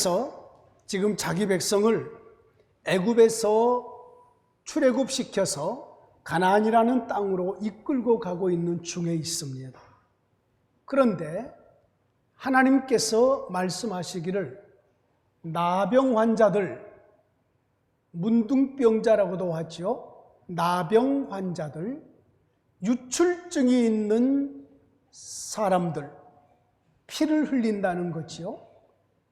그래서 지금 자기 백성을 애굽에서 출애굽시켜서 가나안이라는 땅으로 이끌고 가고 있는 중에 있습니다. 그런데 하나님께서 말씀하시기를 나병 환자들, 문둥병자라고도 하죠. 나병 환자들, 유출증이 있는 사람들, 피를 흘린다는 거지요.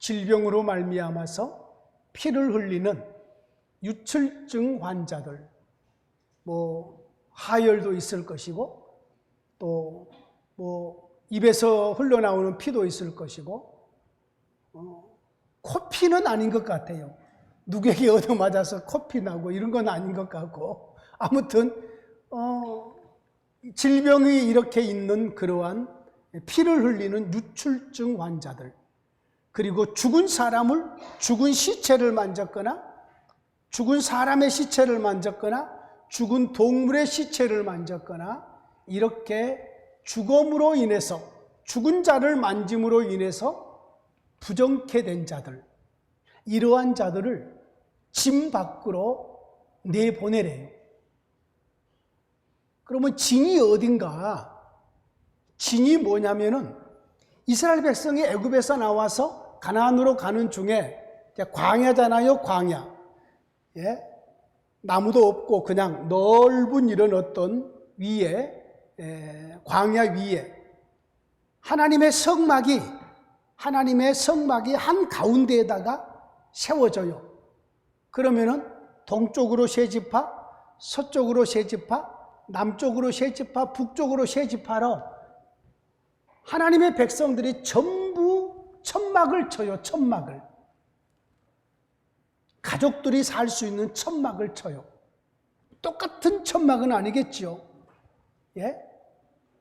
질병으로 말미암아서 피를 흘리는 유출증 환자들, 하열도 있을 것이고 또 입에서 흘러나오는 피도 있을 것이고 코피는 아닌 것 같아요. 누구에게 얻어맞아서 코피 나고 이런 건 아닌 것 같고, 아무튼 질병이 이렇게 있는 그러한 피를 흘리는 유출증 환자들, 그리고 죽은 시체를 만졌거나 죽은 사람의 시체를 만졌거나 죽은 동물의 시체를 만졌거나 이렇게 죽음으로 인해서, 죽은 자를 만짐으로 인해서 부정케 된 자들, 이러한 자들을 진 밖으로 내보내래요. 그러면 진이 어딘가? 진이 뭐냐면은 이스라엘 백성이 애굽에서 나와서 가나안으로 가는 중에 광야잖아요, 광야. 나무도 없고 그냥 넓은 이런 어떤 위에, 광야 위에 하나님의 성막이 한 가운데에다가 세워져요. 그러면은 동쪽으로 세 지파, 서쪽으로 세 지파, 남쪽으로 세 지파, 북쪽으로 세 지파로 하나님의 백성들이 전부 천막을 쳐요. 천막을. 가족들이 살 수 있는 천막을 쳐요. 똑같은 천막은 아니겠죠.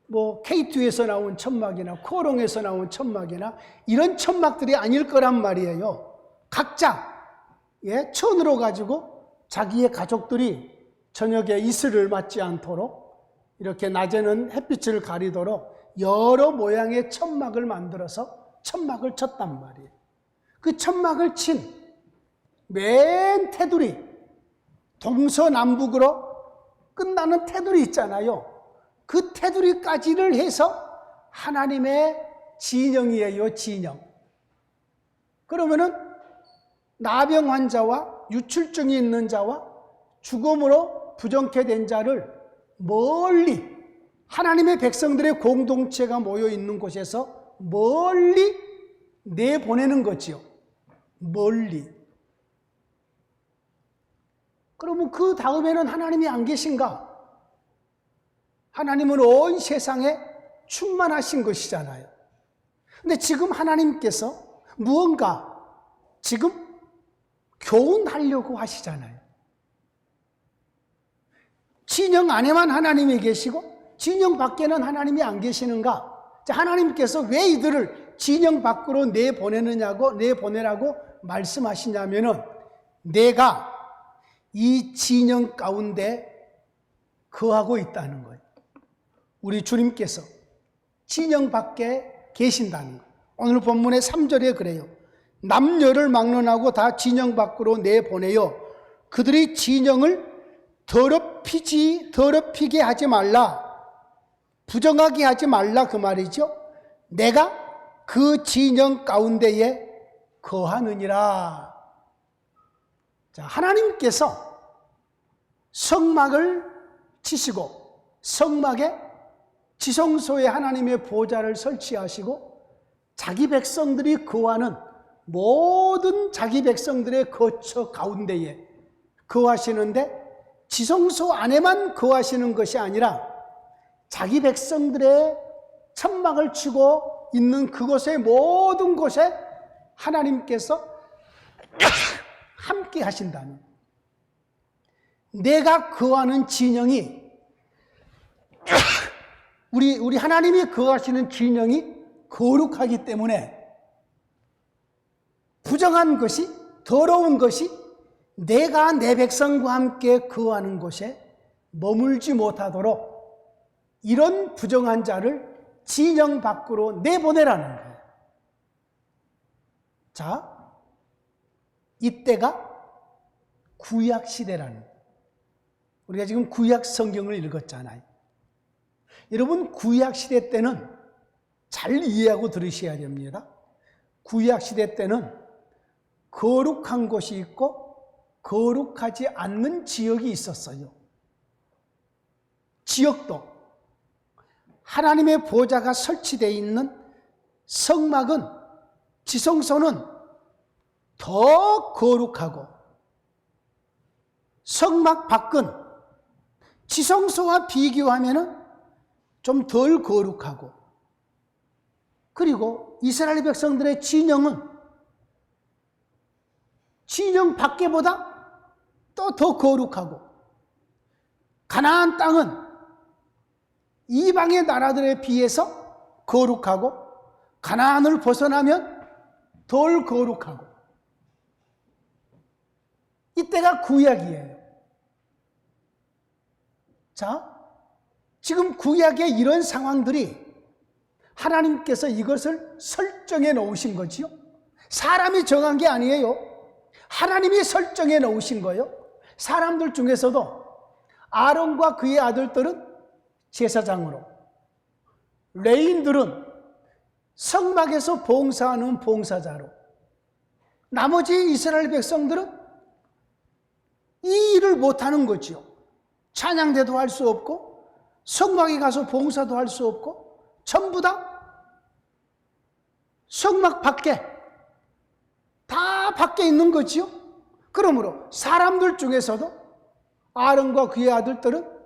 K2에서 나온 천막이나 코롱에서 나온 천막이나 이런 천막들이 아닐 거란 말이에요. 각자 천으로 가지고 자기의 가족들이 저녁에 이슬을 맞지 않도록, 이렇게 낮에는 햇빛을 가리도록 여러 모양의 천막을 만들어서 천막을 쳤단 말이에요. 그 천막을 친 맨 테두리, 동서남북으로 끝나는 테두리 있잖아요. 그 테두리까지를 해서 하나님의 진영이에요, 진영. 그러면은 나병 환자와 유출증이 있는 자와 죽음으로 부정케 된 자를 멀리, 하나님의 백성들의 공동체가 모여 있는 곳에서 멀리 내보내는 거지요. 멀리. 그러면 그 다음에는 하나님이 안 계신가? 하나님은 온 세상에 충만하신 것이잖아요. 근데 지금 하나님께서 무언가 지금 교훈하려고 하시잖아요. 진영 안에만 하나님이 계시고 진영 밖에는 하나님이 안 계시는가? 하나님께서 왜 이들을 진영 밖으로 내보내라고 말씀하시냐면은, 내가 이 진영 가운데 거하고 있다는 거예요. 우리 주님께서 진영 밖에 계신다는 거예요. 오늘 본문의 3절에 그래요. 남녀를 막론하고 다 진영 밖으로 내보내요. 그들이 진영을 더럽히게 하지 말라, 부정하게 하지 말라, 그 말이죠. 내가 그 진영 가운데에 거하느니라. 자, 하나님께서 성막을 치시고 성막에 지성소에 하나님의 보좌를 설치하시고 자기 백성들이 거하는 모든 자기 백성들의 거처 가운데에 거하시는데, 지성소 안에만 거하시는 것이 아니라 자기 백성들의 천막을 치고 있는 그곳의 모든 곳에 하나님께서 함께 하신다는, 내가 거하는 진영이, 우리 하나님이 거하시는 진영이 거룩하기 때문에 부정한 것이, 더러운 것이 내가 내 백성과 함께 거하는 곳에 머물지 못하도록 이런 부정한 자를 진영 밖으로 내보내라는 거예요. 자, 이때가 구약 시대라는 거예요. 우리가 지금 구약 성경을 읽었잖아요. 여러분, 구약 시대 때는 잘 이해하고 들으셔야 됩니다. 구약 시대 때는 거룩한 곳이 있고 거룩하지 않는 지역이 있었어요. 지역도 하나님의 보좌가 설치되어 있는 성막은, 지성소는 더 거룩하고, 성막 밖은 지성소와 비교하면 좀 덜 거룩하고, 그리고 이스라엘 백성들의 진영은 진영 밖에보다 또 더 거룩하고, 가나안 땅은 이방의 나라들에 비해서 거룩하고, 가나안을 벗어나면 덜 거룩하고, 이때가 구약이에요. 자, 지금 구약의 이런 상황들이 하나님께서 이것을 설정해 놓으신 거지요. 사람이 정한 게 아니에요. 하나님이 설정해 놓으신 거예요. 사람들 중에서도 아론과 그의 아들들은 제사장으로, 레인들은 성막에서 봉사하는 봉사자로, 나머지 이스라엘 백성들은 이 일을 못하는 거지요. 찬양대도 할 수 없고 성막에 가서 봉사도 할 수 없고 전부 다 성막 밖에, 다 밖에 있는 거지요. 그러므로 사람들 중에서도 아론과 그의 아들들은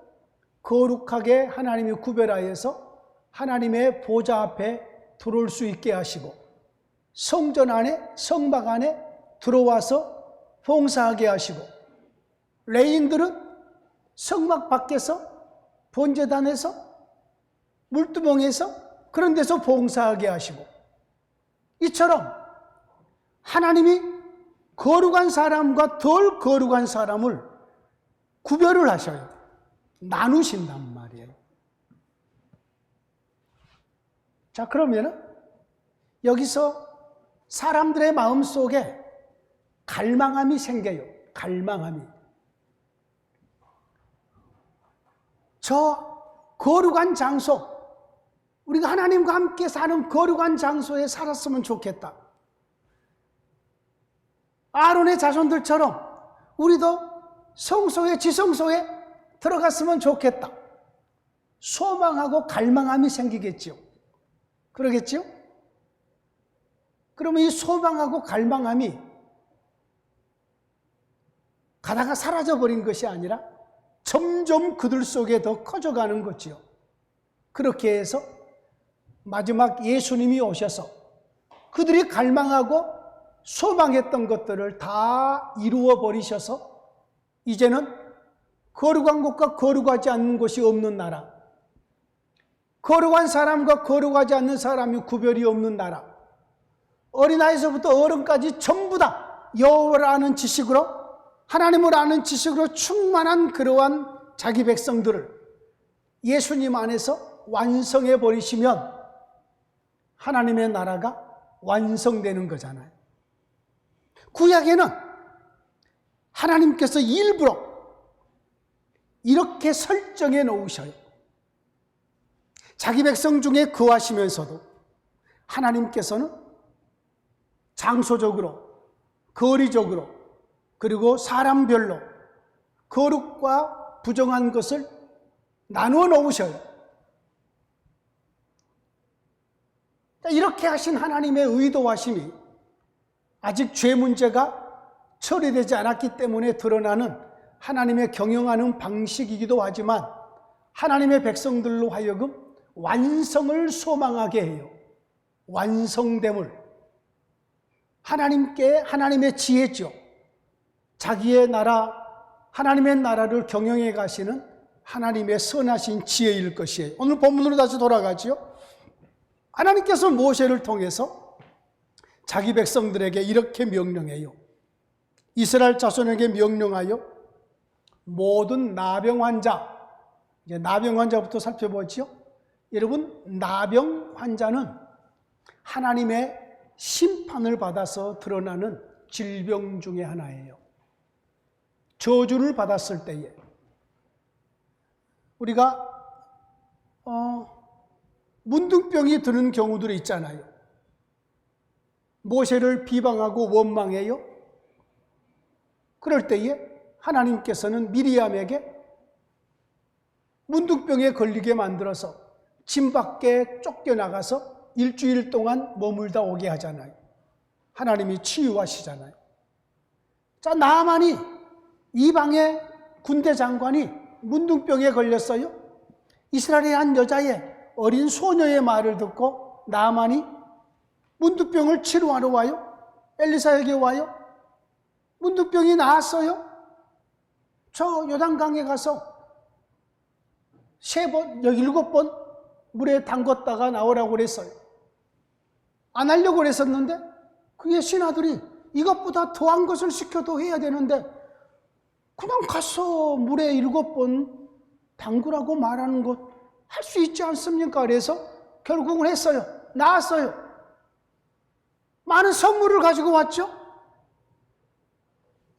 거룩하게 하나님이 구별하여서 하나님의 보좌 앞에 들어올 수 있게 하시고, 성전 안에, 성막 안에 들어와서 봉사하게 하시고, 레인들은 성막 밖에서, 번제단에서, 물두멍에서, 그런 데서 봉사하게 하시고, 이처럼 하나님이 거룩한 사람과 덜 거룩한 사람을 구별을 하셔요. 나누신단 말이에요. 자, 그러면은 여기서 사람들의 마음 속에 갈망함이 생겨요. 갈망함이. 저 거룩한 장소, 우리가 하나님과 함께 사는 거룩한 장소에 살았으면 좋겠다. 아론의 자손들처럼 우리도 성소에, 지성소에 들어갔으면 좋겠다. 소망하고 갈망함이 생기겠죠. 그러겠죠? 그러면 이 소망하고 갈망함이 가다가 사라져버린 것이 아니라 점점 그들 속에 더 커져가는 거지요. 그렇게 해서 마지막 예수님이 오셔서 그들이 갈망하고 소망했던 것들을 다 이루어 버리셔서 이제는 거룩한 곳과 거룩하지 않는 곳이 없는 나라, 거룩한 사람과 거룩하지 않는 사람이 구별이 없는 나라, 어린아이서부터 어른까지 전부 다 여호와를 아는 지식으로, 하나님을 아는 지식으로 충만한 그러한 자기 백성들을 예수님 안에서 완성해 버리시면 하나님의 나라가 완성되는 거잖아요. 구약에는 하나님께서 일부러 이렇게 설정해 놓으셔요. 자기 백성 중에 거하시면서도 하나님께서는 장소적으로, 거리적으로, 그리고 사람별로 거룩과 부정한 것을 나누어 놓으셔요. 이렇게 하신 하나님의 의도하심이 아직 죄 문제가 처리되지 않았기 때문에 드러나는 하나님의 경영하는 방식이기도 하지만, 하나님의 백성들로 하여금 완성을 소망하게 해요. 완성됨을. 하나님께, 하나님의 지혜죠. 자기의 나라, 하나님의 나라를 경영해 가시는 하나님의 선하신 지혜일 것이에요. 오늘 본문으로 다시 돌아가죠. 하나님께서 모세를 통해서 자기 백성들에게 이렇게 명령해요. 이스라엘 자손에게 명령하여 모든 나병 환자, 이제 나병 환자부터 살펴보죠. 여러분, 나병 환자는 하나님의 심판을 받아서 드러나는 질병 중에 하나예요. 저주를 받았을 때에 우리가 문둥병이 드는 경우들이 있잖아요. 모세를 비방하고 원망해요. 그럴 때에 하나님께서는 미리암에게 문둥병에 걸리게 만들어서 진 밖에 쫓겨나가서 일주일 동안 머물다 오게 하잖아요. 하나님이 치유하시잖아요. 자, 나아만이 이방의 군대 장관이 문둥병에 걸렸어요. 이스라엘의 한 여자의 어린 소녀의 말을 듣고 나아만이 문둥병을 치료하러 와요. 엘리사에게 와요. 문둥병이 나았어요. 저 요단강에 가서 3번, 7번 물에 담궜다가 나오라고 그랬어요. 안 하려고 그랬었는데 그의 신하들이 이것보다 더한 것을 시켜도 해야 되는데 그냥 가서 물에 7번 담그라고 말하는 것 할 수 있지 않습니까? 그래서 결국은 했어요. 나았어요. 많은 선물을 가지고 왔죠.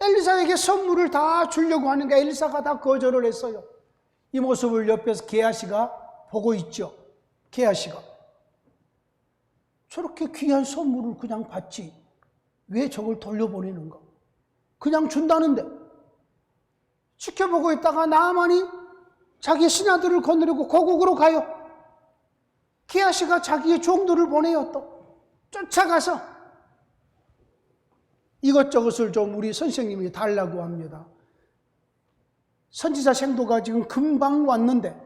엘리사에게 선물을 다 주려고 하는데 엘리사가 다 거절을 했어요. 이 모습을 옆에서 게하시가 보고 있죠. 게하시가 저렇게 귀한 선물을 그냥 받지 왜 저걸 돌려보내는가? 그냥 준다는데. 지켜보고 있다가 나아만이 자기 신하들을 거느리고 고국으로 가요. 게하시가 자기의 종들을 보내요. 또 쫓아가서 이것저것을 좀 우리 선생님이 달라고 합니다. 선지자 생도가 지금 금방 왔는데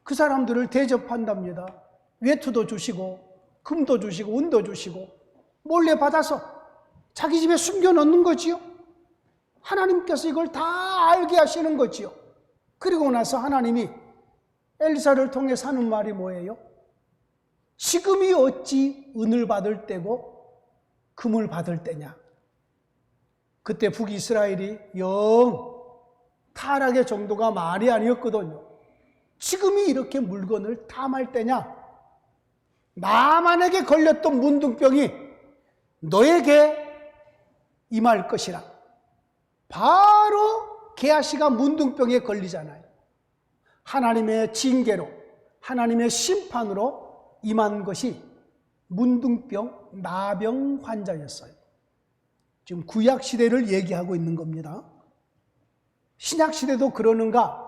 그 사람들을 대접한답니다. 외투도 주시고 금도 주시고 은도 주시고 몰래 받아서 자기 집에 숨겨놓는 거지요. 하나님께서 이걸 다 알게 하시는 거지요. 그리고 나서 하나님이 엘리사를 통해서 하는 말이 뭐예요? 지금이 어찌 은을 받을 때고 금을 받을 때냐. 그때 북이스라엘이 영 타락의 정도가 말이 아니었거든요. 지금이 이렇게 물건을 탐할 때냐? 나만에게 걸렸던 문둥병이 너에게 임할 것이라. 바로 게하시가 문둥병에 걸리잖아요. 하나님의 징계로, 하나님의 심판으로 임한 것이 문둥병, 나병 환자였어요. 지금 구약시대를 얘기하고 있는 겁니다. 신약시대도 그러는가?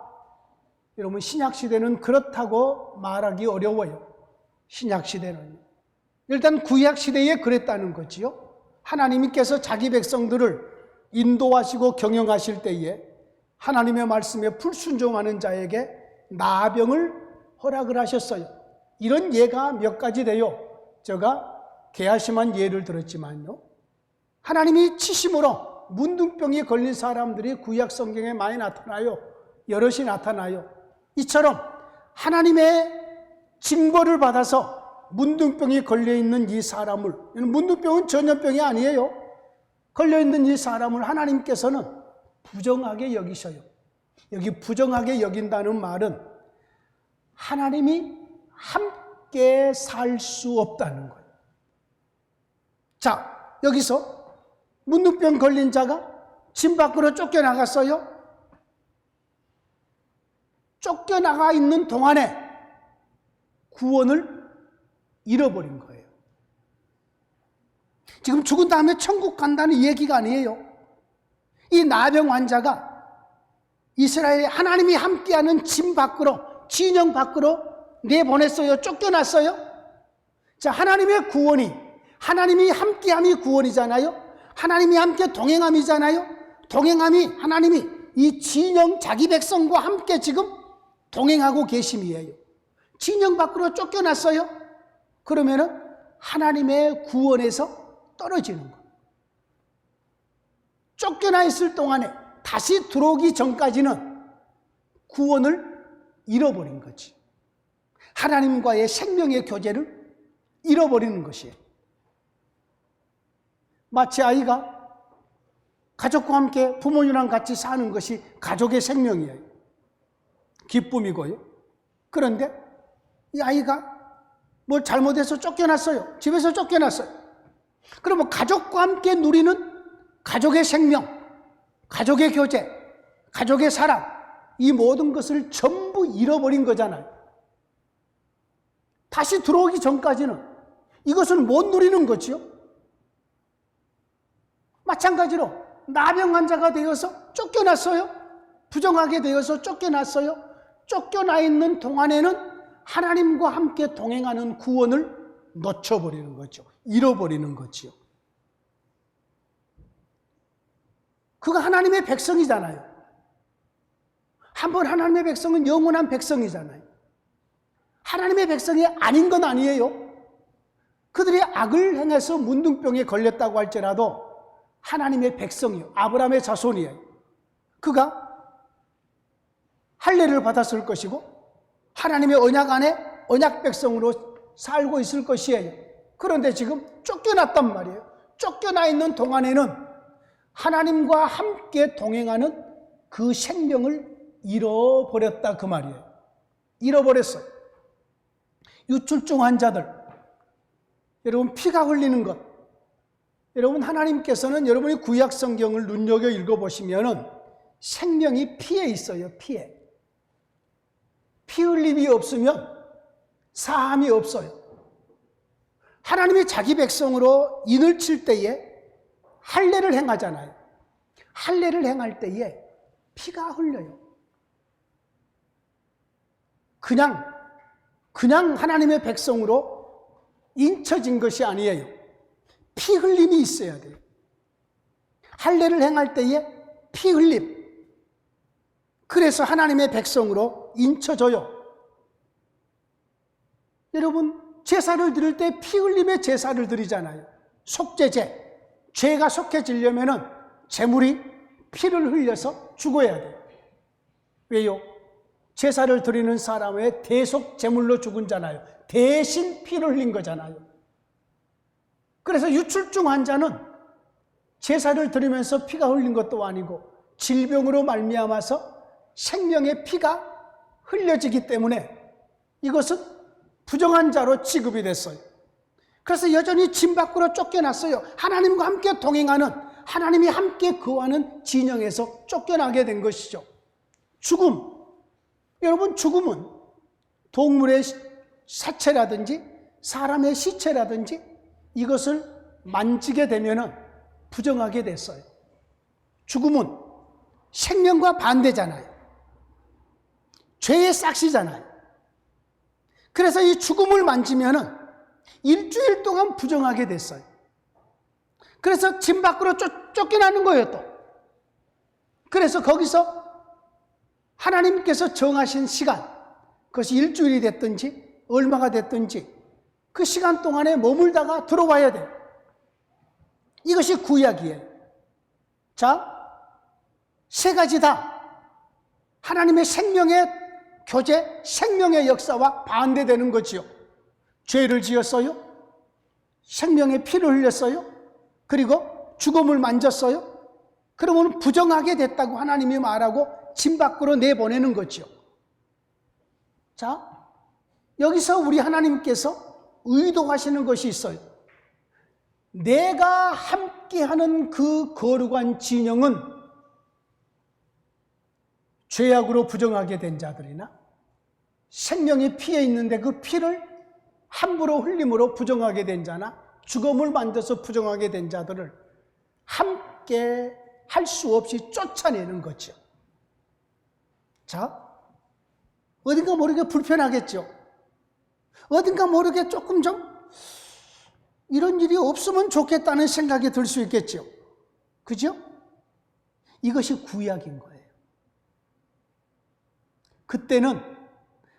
여러분, 신약시대는 그렇다고 말하기 어려워요. 신약시대는. 일단 구약시대에 그랬다는 거지요. 하나님께서 자기 백성들을 인도하시고 경영하실 때에 하나님의 말씀에 불순종하는 자에게 나병을 허락을 하셨어요. 이런 예가 몇 가지 돼요. 제가 게하시만 예를 들었지만요. 하나님이 치심으로 문둥병에 걸린 사람들이 구약 성경에 많이 나타나요. 여럿이 나타나요. 이처럼 하나님의 징벌을 받아서 문둥병이 걸려있는 이 사람을, 문둥병은 전염병이 아니에요. 걸려있는 이 사람을 하나님께서는 부정하게 여기셔요. 여기 부정하게 여긴다는 말은 하나님이 함께 살 수 없다는 거예요. 자, 여기서 문둥병 걸린 자가 진 밖으로 쫓겨나갔어요. 쫓겨나가 있는 동안에 구원을 잃어버린 거예요. 지금 죽은 다음에 천국 간다는 얘기가 아니에요. 이 나병 환자가 이스라엘에 하나님이 함께하는 진 밖으로, 진영 밖으로 내보냈어요. 쫓겨났어요. 자, 하나님의 구원이, 하나님이 함께함이 구원이잖아요. 하나님이 함께 동행함이잖아요. 동행함이 하나님이 이 진영 자기 백성과 함께 지금 동행하고 계심이에요. 진영 밖으로 쫓겨났어요. 그러면은 하나님의 구원에서 떨어지는 거예요. 쫓겨나 있을 동안에 다시 들어오기 전까지는 구원을 잃어버린 거지. 하나님과의 생명의 교제를 잃어버리는 것이에요. 마치 아이가 가족과 함께 부모님이랑 같이 사는 것이 가족의 생명이에요. 기쁨이고요. 그런데 이 아이가 뭘 잘못해서 쫓겨났어요. 집에서 쫓겨났어요. 그러면 가족과 함께 누리는 가족의 생명, 가족의 교제, 가족의 사랑, 이 모든 것을 전부 잃어버린 거잖아요. 다시 들어오기 전까지는 이것을 못 누리는 거지요. 마찬가지로 나병 환자가 되어서 쫓겨났어요. 부정하게 되어서 쫓겨났어요. 쫓겨나 있는 동안에는 하나님과 함께 동행하는 구원을 놓쳐버리는 거죠. 잃어버리는 거지요. 그가 하나님의 백성이잖아요. 한번 하나님의 백성은 영원한 백성이잖아요. 하나님의 백성이 아닌 건 아니에요. 그들이 악을 행해서 문둥병에 걸렸다고 할지라도 하나님의 백성이요, 아브라함의 자손이에요. 그가 할례를 받았을 것이고 하나님의 언약 안에 언약 백성으로 살고 있을 것이에요. 그런데 지금 쫓겨났단 말이에요. 쫓겨나 있는 동안에는 하나님과 함께 동행하는 그 생명을 잃어버렸다 그 말이에요. 잃어버렸어요. 유출증 환자들, 여러분 피가 흘리는 것, 여러분 하나님께서는 여러분이 구약 성경을 눈여겨 읽어보시면은 생명이 피에 있어요. 피에. 피 흘림이 없으면 사함이 없어요. 하나님이 자기 백성으로 인을 칠 때에 할례를 행하잖아요. 할례를 행할 때에 피가 흘려요. 그냥 하나님의 백성으로 인쳐진 것이 아니에요. 피 흘림이 있어야 돼요. 할례를 행할 때에 피 흘림. 그래서 하나님의 백성으로 인쳐져요. 여러분 제사를 드릴 때 피 흘림의 제사를 드리잖아요. 속죄제. 죄가 속해지려면은 제물이 피를 흘려서 죽어야 돼요. 왜요? 제사를 드리는 사람의 대속 제물로 죽은 자나요. 대신 피를 흘린 거잖아요. 그래서 유출증 환자는 제사를 드리면서 피가 흘린 것도 아니고 질병으로 말미암아서 생명의 피가 흘려지기 때문에 이것은 부정한 자로 취급이 됐어요. 그래서 여전히 진 밖으로 쫓겨났어요. 하나님과 함께 동행하는, 하나님이 함께 거하는 진영에서 쫓겨나게 된 것이죠. 죽음. 여러분 죽음은 동물의 사체라든지 사람의 시체라든지 이것을 만지게 되면 부정하게 됐어요. 죽음은 생명과 반대잖아요. 죄의 싹시잖아요. 그래서 이 죽음을 만지면 일주일 동안 부정하게 됐어요. 그래서 진 밖으로 쫓겨나는 거예요 또. 그래서 거기서 하나님께서 정하신 시간, 그것이 일주일이 됐든지 얼마가 됐든지 그 시간 동안에 머물다가 들어와야 돼요. 이것이 구약이에요. 자, 세 가지 다 하나님의 생명의 교제, 생명의 역사와 반대되는 거지요. 죄를 지었어요. 생명의 피를 흘렸어요. 그리고 죽음을 만졌어요. 그러면 부정하게 됐다고 하나님이 말하고 진 밖으로 내보내는 거죠. 자, 여기서 우리 하나님께서 의도하시는 것이 있어요. 내가 함께하는 그 거룩한 진영은 죄악으로 부정하게 된 자들이나 생명이 피에 있는데 그 피를 함부로 흘림으로 부정하게 된 자나 죽음을 만져서 부정하게 된 자들을 함께 할 수 없이 쫓아내는 거죠. 자, 어딘가 모르게 불편하겠죠. 어딘가 모르게 조금 좀 이런 일이 없으면 좋겠다는 생각이 들 수 있겠죠. 그죠? 이것이 구약인 거예요. 그때는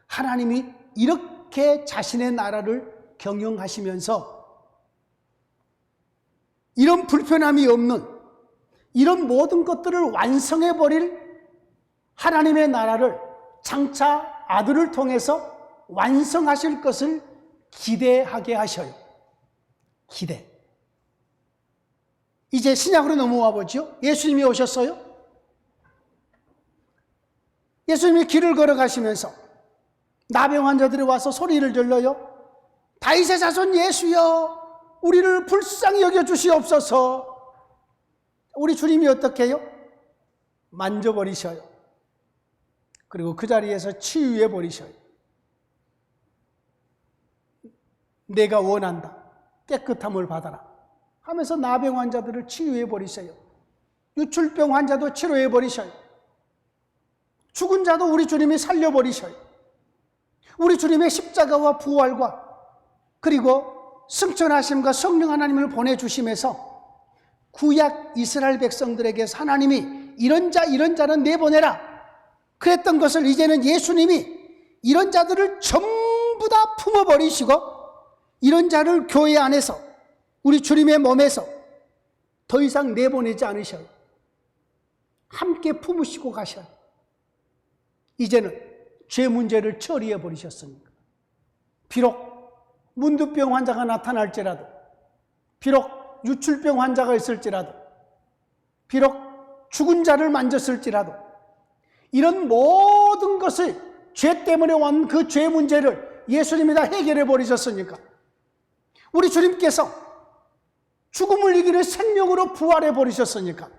하나님이 이렇게 자신의 나라를 경영하시면서 이런 불편함이 없는 이런 모든 것들을 완성해버릴 하나님의 나라를 장차 아들을 통해서 완성하실 것을 기대하게 하셔요. 기대. 이제 신약으로 넘어와 보죠. 예수님이 오셨어요. 예수님이 길을 걸어가시면서 나병 환자들이 와서 소리를 질러요. 다윗의 자손 예수여, 우리를 불쌍히 여겨 주시옵소서. 우리 주님이 어떻게 해요? 만져버리셔요. 그리고 그 자리에서 치유해 버리셔요. 내가 원한다. 깨끗함을 받아라. 하면서 나병 환자들을 치유해 버리셔요. 유출병 환자도 치료해 버리셔요. 죽은 자도 우리 주님이 살려 버리셔요. 우리 주님의 십자가와 부활과 그리고 승천하심과 성령 하나님을 보내주심에서 구약 이스라엘 백성들에게 하나님이 이런 자는 내보내라 그랬던 것을 이제는 예수님이 이런 자들을 전부 다 품어버리시고 이런 자를 교회 안에서 우리 주님의 몸에서 더 이상 내보내지 않으셔요. 함께 품으시고 가셔요. 이제는 죄 문제를 처리해 버리셨으니까. 비록 문두병 환자가 나타날지라도, 비록 유출병 환자가 있을지라도, 비록 죽은 자를 만졌을지라도 이런 모든 것을 죄 때문에 온 그 죄 문제를 예수님이 다 해결해 버리셨으니까 우리 주님께서 죽음을 이기는 생명으로 부활해 버리셨으니까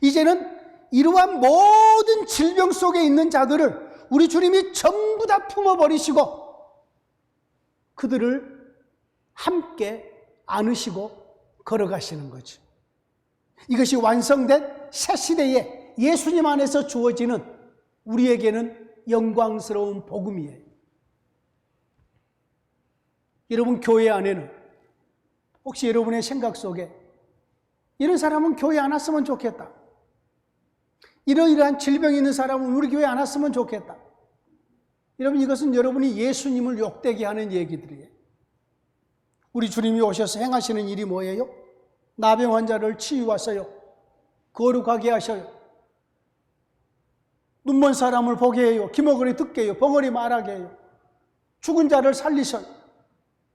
이제는 이러한 모든 질병 속에 있는 자들을 우리 주님이 전부 다 품어버리시고 그들을 함께 안으시고 걸어가시는 거죠. 이것이 완성된 새 시대에 예수님 안에서 주어지는 우리에게는 영광스러운 복음이에요. 여러분 교회 안에는 혹시 여러분의 생각 속에 이런 사람은 교회 안 왔으면 좋겠다. 이러이러한 질병이 있는 사람은 우리 교회 안 왔으면 좋겠다. 여러분 이것은 여러분이 예수님을 욕되게 하는 얘기들이에요. 우리 주님이 오셔서 행하시는 일이 뭐예요? 나병 환자를 치유하셔요. 거룩하게 하셔요. 눈먼 사람을 보게 해요. 귀머거리 듣게 해요. 벙어리 말하게 해요. 죽은 자를 살리셔요.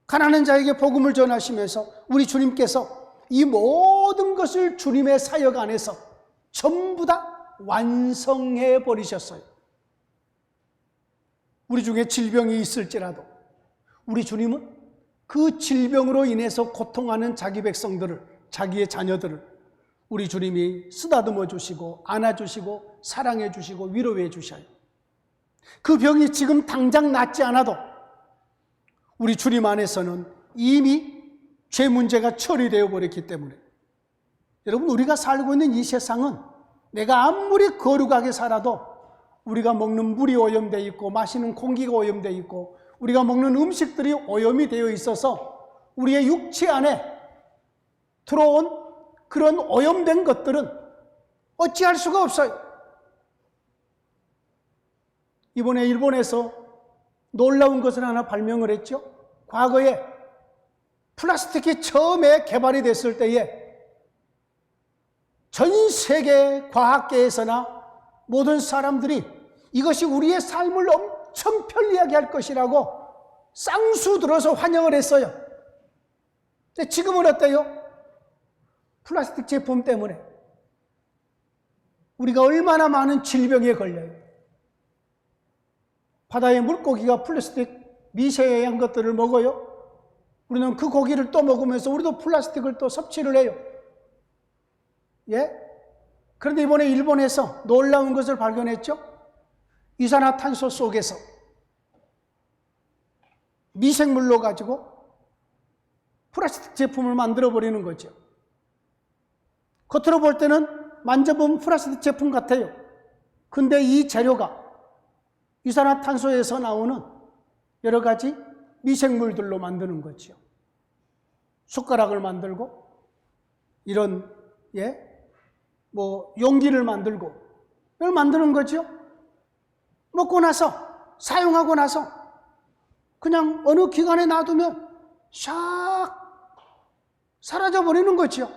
가난한 자에게 복음을 전하시면서 우리 주님께서 이 모든 것을 주님의 사역 안에서 전부 다 완성해 버리셨어요. 우리 중에 질병이 있을지라도 우리 주님은 그 질병으로 인해서 고통하는 자기 백성들을, 자기의 자녀들을 우리 주님이 쓰다듬어 주시고 안아주시고 사랑해 주시고 위로해 주셔요. 그 병이 지금 당장 낫지 않아도 우리 주님 안에서는 이미 죄 문제가 처리되어 버렸기 때문에 여러분 우리가 살고 있는 이 세상은 내가 아무리 거룩하게 살아도 우리가 먹는 물이 오염되어 있고 마시는 공기가 오염되어 있고 우리가 먹는 음식들이 오염이 되어 있어서 우리의 육체 안에 들어온 그런 오염된 것들은 어찌할 수가 없어요. 이번에 일본에서 놀라운 것을 하나 발명을 했죠. 과거에 플라스틱이 처음에 개발이 됐을 때에 전 세계 과학계에서나 모든 사람들이 이것이 우리의 삶을 엄청 편리하게 할 것이라고 쌍수 들어서 환영을 했어요. 근데 지금은 어때요? 플라스틱 제품 때문에 우리가 얼마나 많은 질병에 걸려요. 바다의 물고기가 플라스틱 미세한 것들을 먹어요. 우리는 그 고기를 또 먹으면서 우리도 플라스틱을 또 섭취를 해요. 예? 그런데 이번에 일본에서 놀라운 것을 발견했죠. 이산화탄소 속에서 미생물로 가지고 플라스틱 제품을 만들어 버리는 거죠. 겉으로 볼 때는 만져보면 플라스틱 제품 같아요. 근데 이 재료가 이산화탄소에서 나오는 여러 가지 미생물들로 만드는 거죠. 숟가락을 만들고 이런 용기를 만들고 이걸 만드는 거죠. 먹고 나서 사용하고 나서 그냥 어느 기간에 놔두면 샥 사라져 버리는 거죠.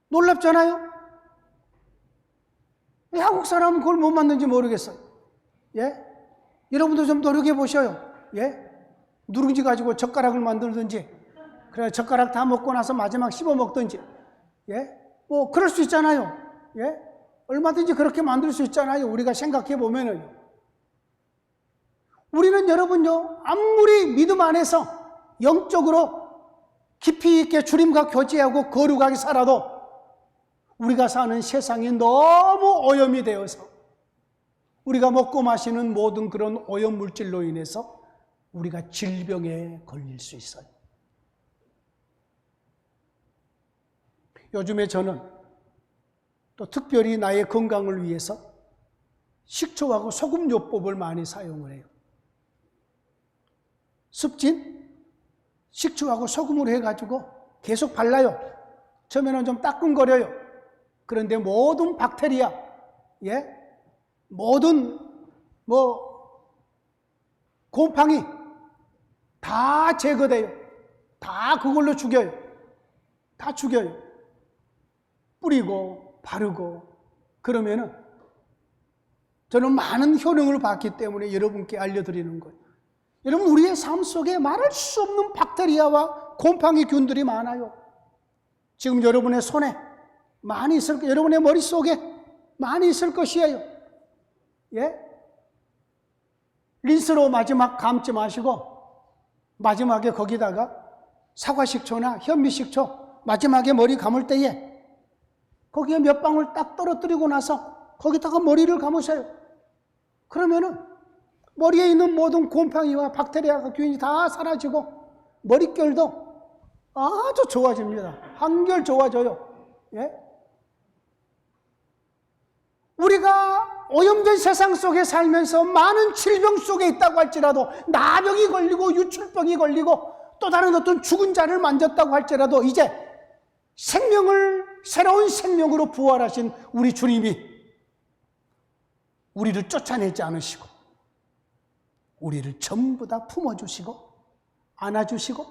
놀랍잖아요. 왜 한국 사람은 그걸 못 만든지 모르겠어요. 예? 여러분도 좀 노력해 보셔요. 예? 누룽지 가지고 젓가락을 만들든지, 그래 젓가락 다 먹고 나서 마지막 씹어 먹든지, 예? 뭐 그럴 수 있잖아요. 예? 얼마든지 그렇게 만들 수 있잖아요. 우리가 생각해 보면은. 우리는 여러분요, 아무리 믿음 안에서 영적으로 깊이 있게 주님과 교제하고 거룩하게 살아도 우리가 사는 세상이 너무 오염이 되어서 우리가 먹고 마시는 모든 그런 오염 물질로 인해서 우리가 질병에 걸릴 수 있어요. 요즘에 저는 또 특별히 나의 건강을 위해서 식초하고 소금요법을 많이 사용을 해요. 습진, 식초하고 소금으로 해가지고 계속 발라요. 처음에는 좀 따끔거려요. 그런데 모든 박테리아, 모든 곰팡이 다 제거돼요. 다 그걸로 죽여요. 다 죽여요. 뿌리고 바르고 그러면은 저는 많은 효능을 봤기 때문에 여러분께 알려드리는 거예요. 여러분, 우리의 삶 속에 말할 수 없는 박테리아와 곰팡이 균들이 많아요. 지금 여러분의 손에 많이 있을 거예요. 여러분의 머릿속에 많이 있을 것이에요. 린스로 마지막 감지 마시고 마지막에 거기다가 사과식초나 현미식초 마지막에 머리 감을 때에 거기에 몇 방울 딱 떨어뜨리고 나서 거기다가 머리를 감으세요. 그러면은 머리에 있는 모든 곰팡이와 박테리아가 균이 다 사라지고 머릿결도 아주 좋아집니다. 한결 좋아져요. 우리가 오염된 세상 속에 살면서 많은 질병 속에 있다고 할지라도 나병이 걸리고 유출병이 걸리고 또 다른 어떤 죽은 자를 만졌다고 할지라도 이제 새로운 생명으로 부활하신 우리 주님이 우리를 쫓아내지 않으시고 우리를 전부 다 품어주시고 안아주시고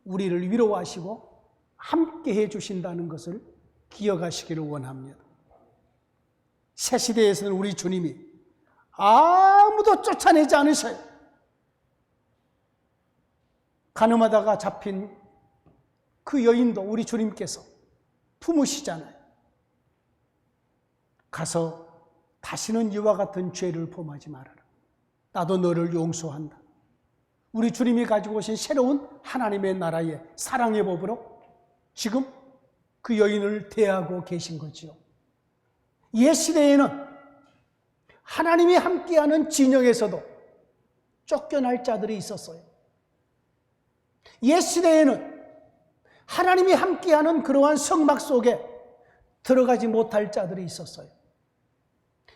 우리를 위로하시고 함께 해주신다는 것을 기억하시기를 원합니다. 새 시대에서는 우리 주님이 아무도 쫓아내지 않으셔요. 가늠하다가 잡힌 그 여인도 우리 주님께서 품으시잖아요. 가서 다시는 이와 같은 죄를 범하지 말아라. 나도 너를 용서한다. 우리 주님이 가지고 오신 새로운 하나님의 나라의 사랑의 법으로 지금 그 여인을 대하고 계신 거지요. 옛 시대에는 하나님이 함께하는 진영에서도 쫓겨날 자들이 있었어요. 옛 시대에는 하나님이 함께하는 그러한 성막 속에 들어가지 못할 자들이 있었어요.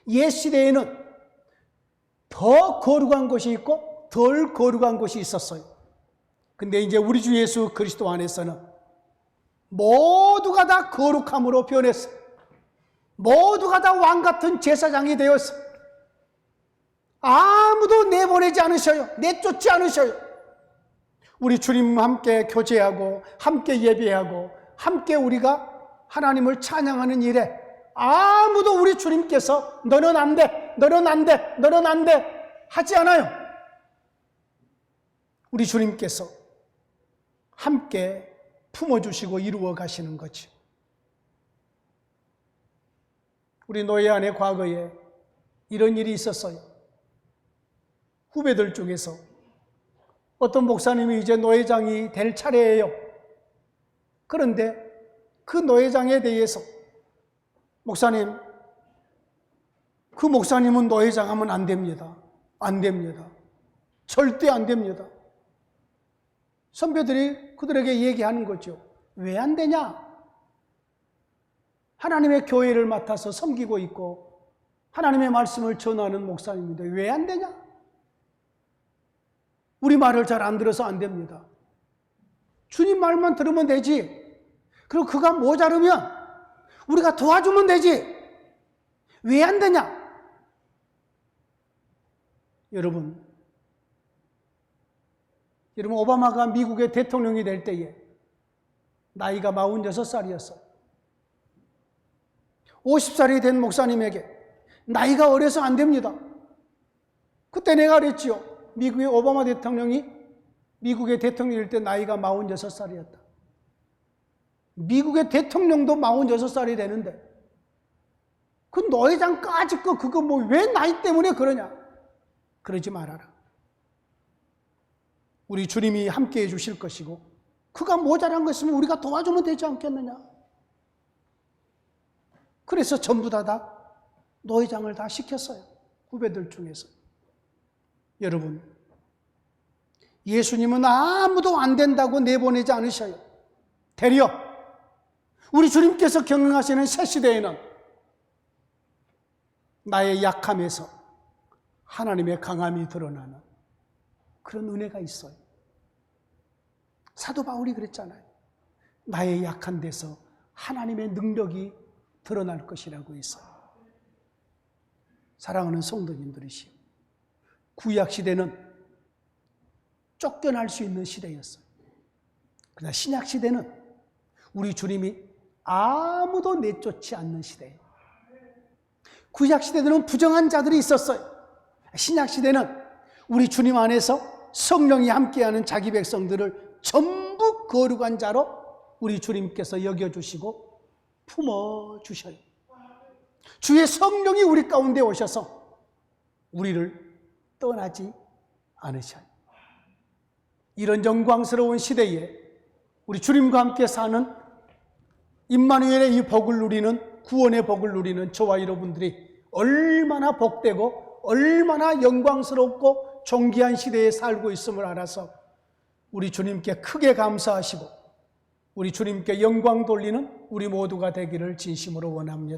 옛 시대에는 더 거룩한 곳이 있고 덜 거룩한 곳이 있었어요. 근데 이제 우리 주 예수 그리스도 안에서는 모두가 다 거룩함으로 변했어요. 모두가 다 왕같은 제사장이 되었어요. 아무도 내보내지 않으셔요. 내쫓지 않으셔요. 우리 주님과 함께 교제하고 함께 예배하고 함께 우리가 하나님을 찬양하는 일에 아무도 우리 주님께서 너는 안 돼, 너는 안 돼, 너는 안 돼 하지 않아요. 우리 주님께서 함께 품어주시고 이루어 가시는 거죠. 우리 노예 안에 과거에 이런 일이 있었어요. 후배들 중에서 어떤 목사님이 이제 노회장이 될 차례예요. 그런데 그 노회장에 대해서 목사님, 그 목사님은 노회장 하면 안 됩니다. 안 됩니다. 절대 안 됩니다. 선배들이 그들에게 얘기하는 거죠. 왜 안 되냐? 하나님의 교회를 맡아서 섬기고 있고 하나님의 말씀을 전하는 목사님인데 왜 안 되냐? 우리 말을 잘 안 들어서 안 됩니다. 주님 말만 들으면 되지. 그리고 그가 모자르면 우리가 도와주면 되지. 왜 안 되냐? 여러분 오바마가 미국의 대통령이 될 때에 나이가 46살이었어요. 50살이 된 목사님에게 나이가 어려서 안 됩니다. 그때 내가 그랬지요. 미국의 오바마 대통령이 미국의 대통령일 때 나이가 46살이었다. 미국의 대통령도 46살이 되는데 그 노회장까지 그거 뭐 왜 나이 때문에 그러냐? 그러지 말아라. 우리 주님이 함께해 주실 것이고 그가 모자란 것이면 우리가 도와주면 되지 않겠느냐? 그래서 전부 다 노회장을 다 시켰어요. 후배들 중에서. 여러분, 예수님은 아무도 안 된다고 내보내지 않으셔요. 되려 우리 주님께서 경영하시는 새 시대에는 나의 약함에서 하나님의 강함이 드러나는 그런 은혜가 있어요. 사도 바울이 그랬잖아요. 나의 약한 데서 하나님의 능력이 드러날 것이라고 했어요. 사랑하는 성도님들이시여, 구약 시대는 쫓겨날 수 있는 시대였어요. 그러나 신약 시대는 우리 주님이 아무도 내쫓지 않는 시대예요. 구약 시대에는 부정한 자들이 있었어요. 신약 시대는 우리 주님 안에서 성령이 함께하는 자기 백성들을 전부 거룩한 자로 우리 주님께서 여겨주시고 품어주셔요. 주의 성령이 우리 가운데 오셔서 우리를 떠나지 않으셔요. 이런 영광스러운 시대에 우리 주님과 함께 사는 임마누엘의 이 복을 누리는, 구원의 복을 누리는 저와 여러분들이 얼마나 복되고 얼마나 영광스럽고 존귀한 시대에 살고 있음을 알아서 우리 주님께 크게 감사하시고 우리 주님께 영광 돌리는 우리 모두가 되기를 진심으로 원합니다.